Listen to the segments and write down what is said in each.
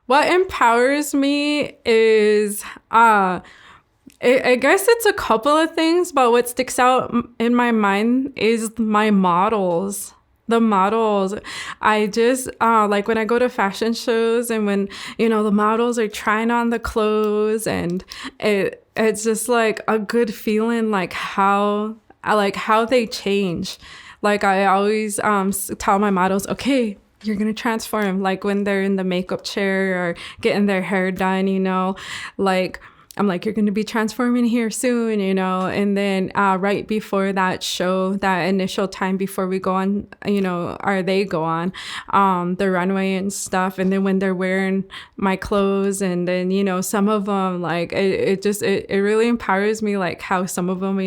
What empowers me is, I guess it's a couple of things, but what sticks out in my mind is my models. The models. I just, like when I go to fashion shows and when, the models are trying on the clothes and it's just like a good feeling, like how they change. Like I always tell my models, okay, you're gonna transform. Like when they're in the makeup chair or getting their hair done, like I'm like, you're going to be transforming here soon, and then right before that show, that initial time before we go on, or they go on the runway and stuff. And then when they're wearing my clothes and then, some of them, like, it really empowers me, like how some of them,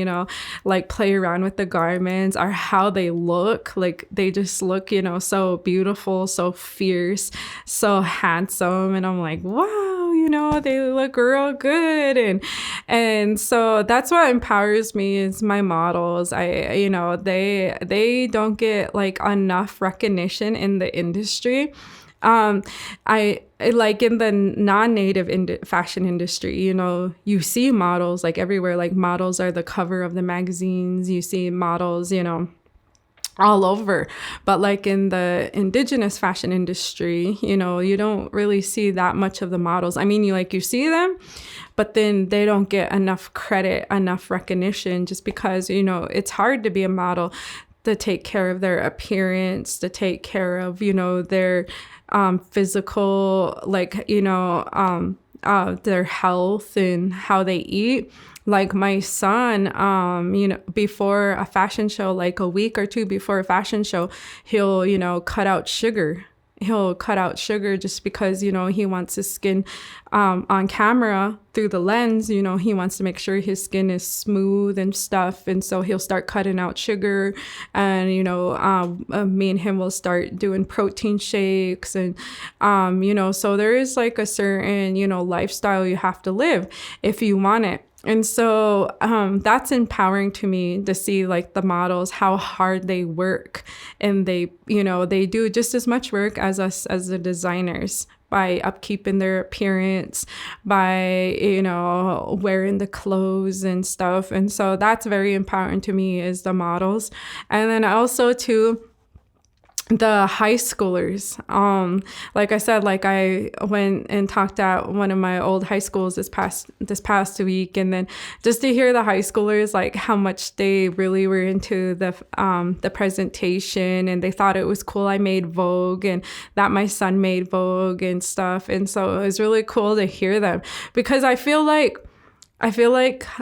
like play around with the garments or how they look. Like they just look, so beautiful, so fierce, so handsome. And I'm like, wow, they look real good. And so that's what empowers me is my models. They don't get like enough recognition in the industry. I like in the non-native fashion industry, you see models like everywhere. Like models are the cover of the magazines. You see models, all over. But like in the indigenous fashion industry, you don't really see that much of the models. I mean, you see them, but then they don't get enough credit, enough recognition, just because, it's hard to be a model, to take care of their appearance, to take care of, their physical, like, their health and how they eat. Like my son, before a fashion show, like a week or two before a fashion show, he'll, cut out sugar. He'll cut out sugar just because, he wants his skin on camera through the lens. He wants to make sure his skin is smooth and stuff. And so he'll start cutting out sugar. And, me and him will start doing protein shakes. And, so there is like a certain, lifestyle you have to live if you want it. And so that's empowering to me to see like the models, how hard they work. And they do just as much work as us as the designers by upkeeping their appearance, by, wearing the clothes and stuff. And so that's very empowering to me is the models. And then also too, the high schoolers. Like I said, like I went and talked at one of my old high schools this past week, and then just to hear the high schoolers, like how much they really were into the presentation, and they thought it was cool I made Vogue and that my son made Vogue and stuff. And so it was really cool to hear them, because I feel like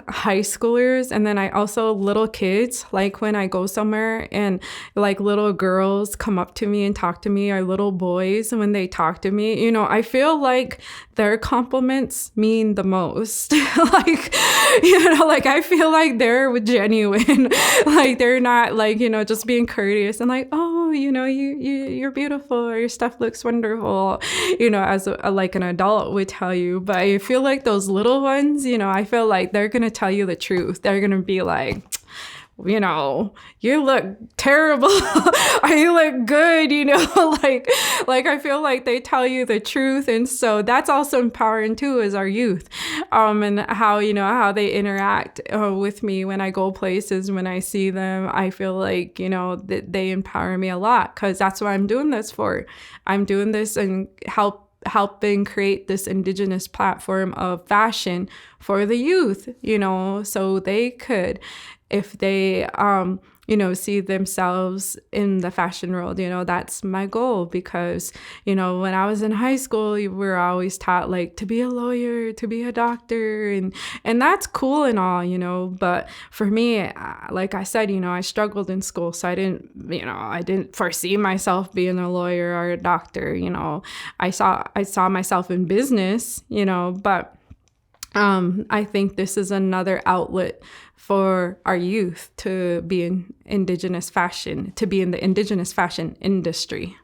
high schoolers, and then I also little kids, like when I go somewhere and like little girls come up to me and talk to me, or little boys, and when they talk to me, I feel like their compliments mean the most. Like, like I feel like they're genuine. Like they're not like, just being courteous and like, oh, you're beautiful, or your stuff looks wonderful, as like an adult would tell you. But I feel like those little ones, I feel like they're going to tell you the truth. They're going to be like, you look terrible or you look good, like I feel like they tell you the truth. And so that's also empowering too, is our youth, and how they interact with me when I go places, when I see them. I feel like, that they empower me a lot, because that's what I'm doing this for. I'm doing this and helping create this indigenous platform of fashion for the youth, so they could, if they, see themselves in the fashion world, that's my goal. Because, when I was in high school, we were always taught like to be a lawyer, to be a doctor, and that's cool and all, but for me, like I said, I struggled in school. So I didn't foresee myself being a lawyer or a doctor. I saw myself in business, but I think this is another outlet for our youth to be in indigenous fashion, to be in the indigenous fashion industry.